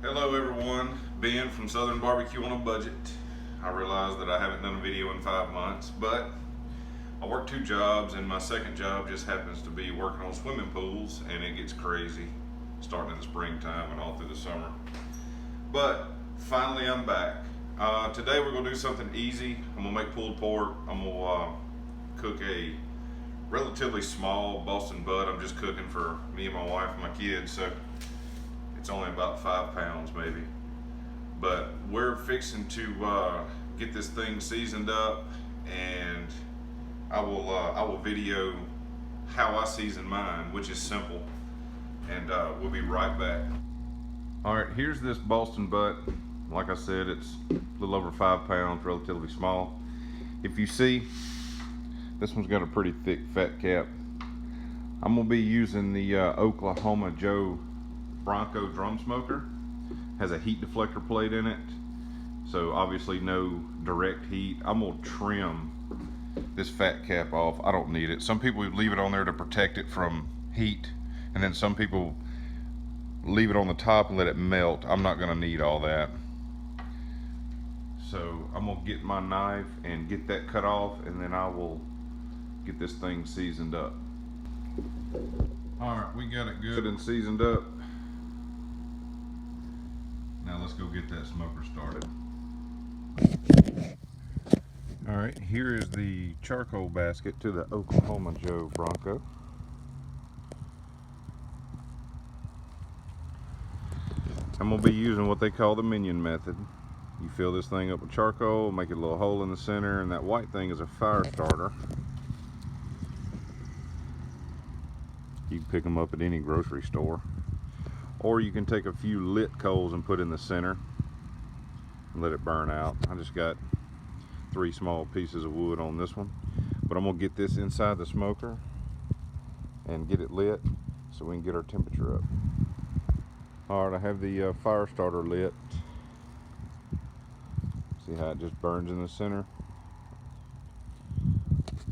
Hello everyone, Ben from Southern Barbecue on a Budget. I realize that I haven't done a video in 5 months, but I work 2 jobs and my second job just happens to be working on swimming pools, and it gets crazy starting in the springtime and all through the summer. But finally I'm back. Today we're going to do something easy. I'm going to make pulled pork. I'm going to cook a relatively small Boston butt. I'm just cooking for me and my wife and my kids, so it's only about 5 pounds maybe. But we're fixing to get this thing seasoned up, and I will video how I season mine, which is simple, and we'll be right back. All right, here's this Boston butt. Like I said, it's a little over 5 pounds, relatively small. If you see, this one's got a pretty thick fat cap. I'm gonna be using the Oklahoma Joe Bronco drum smoker. Has a heat deflector plate in it, so obviously no direct heat. I'm gonna trim this fat cap off. I don't need it. Some people leave it on there to protect it from heat, and then some people leave it on the top and let it melt. I'm not gonna need all that. So I'm gonna get my knife and get that cut off, and then I will get this thing seasoned up. All right, we got it good and seasoned up. Now let's go get that smoker started. All right, here is the charcoal basket to the Oklahoma Joe Bronco. I'm gonna be using what they call the minion method. You fill this thing up with charcoal, make a little hole in the center, and that white thing is a fire starter. You can pick them up at any grocery store. Or you can take a few lit coals and put in the center and let it burn out. I just got 3 small pieces of wood on this one. But I'm gonna get this inside the smoker and get it lit so we can get our temperature up. All right, I have the fire starter lit. See how it just burns in the center?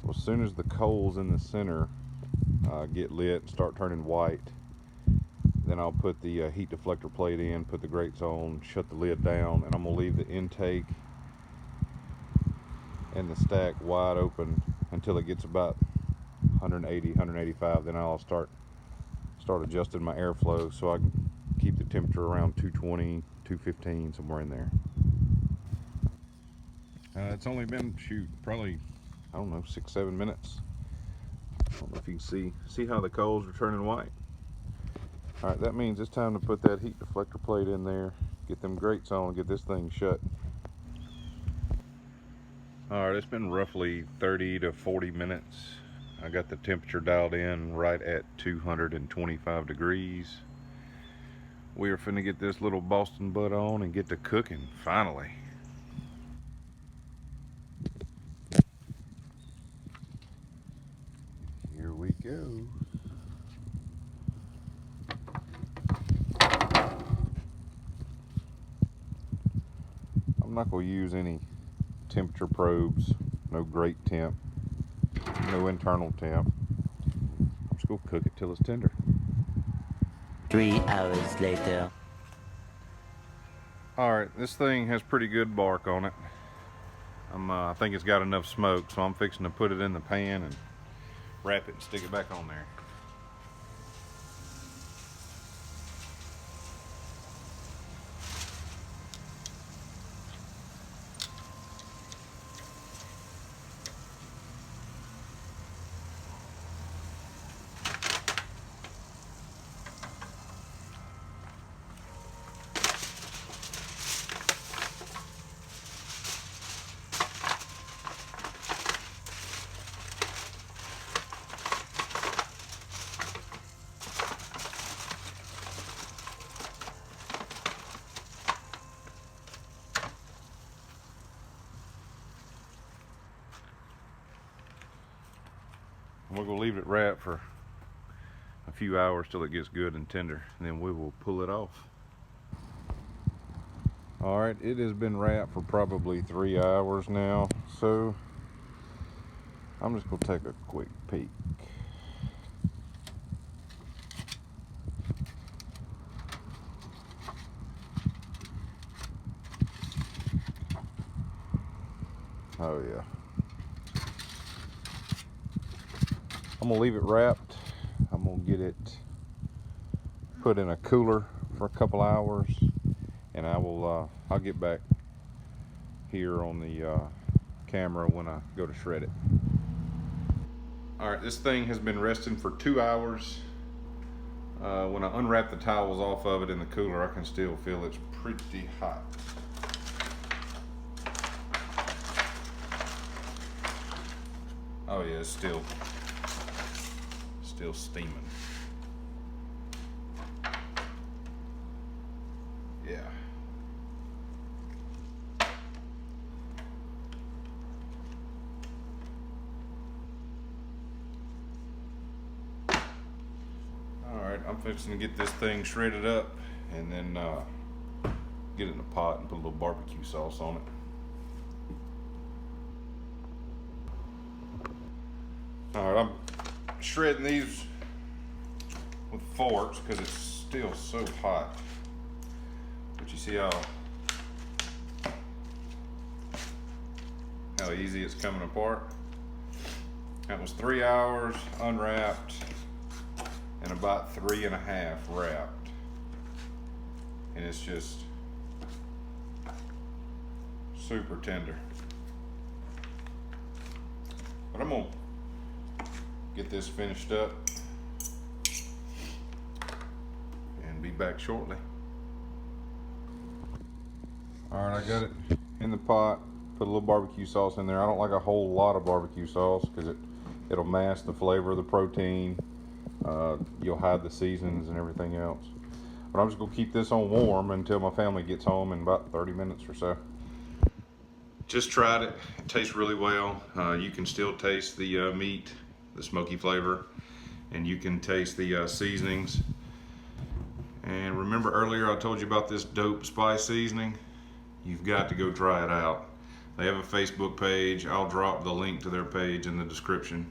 Well, as soon as the coals in the center get lit and start turning white, then I'll put the heat deflector plate in, put the grates on, shut the lid down, and I'm gonna leave the intake and the stack wide open until it gets about 180, 185. Then I'll start adjusting my airflow so I can keep the temperature around 220, 215, somewhere in there. It's only been, probably, I don't know, 6-7 minutes. I don't know if you can see how the coals are turning white. All right, that means it's time to put that heat deflector plate in there, get them grates on, get this thing shut. All right, it's been roughly 30 to 40 minutes. I got the temperature dialed in right at 225 degrees. We are finna get this little Boston butt on and get to cooking, finally. Here we go. I'm not going to use any temperature probes, no grate temp, no internal temp. I'm just going to cook it till it's tender. 3 hours later. Alright, this thing has pretty good bark on it. I think it's got enough smoke, so I'm fixing to put it in the pan and wrap it and stick it back on there. We're going to leave it wrapped for a few hours till it gets good and tender, and then we will pull it off. Alright, it has been wrapped for probably 3 hours now, so I'm just going to take a quick peek. Oh yeah. I'm gonna leave it wrapped. I'm gonna get it put in a cooler for a couple hours, and I'll get back here on the camera when I go to shred it. All right, this thing has been resting for 2 hours. When I unwrap the towels off of it in the cooler, I can still feel it's pretty hot. Oh yeah, it's still steaming. Yeah. Alright, I'm fixing to get this thing shredded up and then get it in a pot and put a little barbecue sauce on it. Alright, I'm shredding these with forks because it's still so hot. But you see how easy it's coming apart? That was 3 hours unwrapped and about 3.5 wrapped. And it's just super tender. But I'm gonna get this finished up and be back shortly. Alright, I got it in the pot, put a little barbecue sauce in there. I don't like a whole lot of barbecue sauce because it'll mask the flavor of the protein. You'll hide the seasonings and everything else. But I'm just gonna keep this on warm until my family gets home in about 30 minutes or so. Just tried it. It tastes really well. You can still taste the meat, the smoky flavor, and you can taste the seasonings. And remember earlier I told you about this dope spice seasoning? You've got to go try it out. They have a Facebook page. I'll drop the link to their page in the description.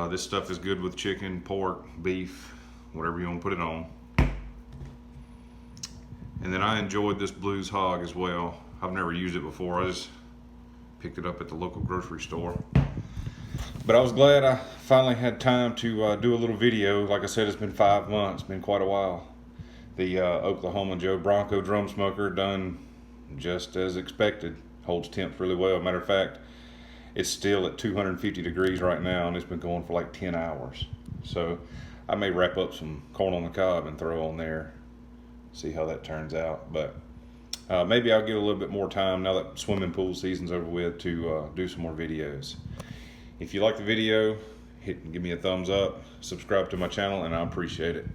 This stuff is good with chicken, pork, beef, whatever you want to put it on. And then I enjoyed this Blues Hog as well. I've never used it before. I just picked it up at the local grocery store. But I was glad I finally had time to do a little video. Like I said, it's been 5 months, been quite a while. The Oklahoma Joe Bronco drum smoker done just as expected. Holds temps really well. Matter of fact, it's still at 250 degrees right now, and it's been going for like 10 hours. So I may wrap up some corn on the cob and throw on there, see how that turns out. But maybe I'll get a little bit more time now that swimming pool season's over with to do some more videos. If you like the video, give me a thumbs up, subscribe to my channel, and I appreciate it.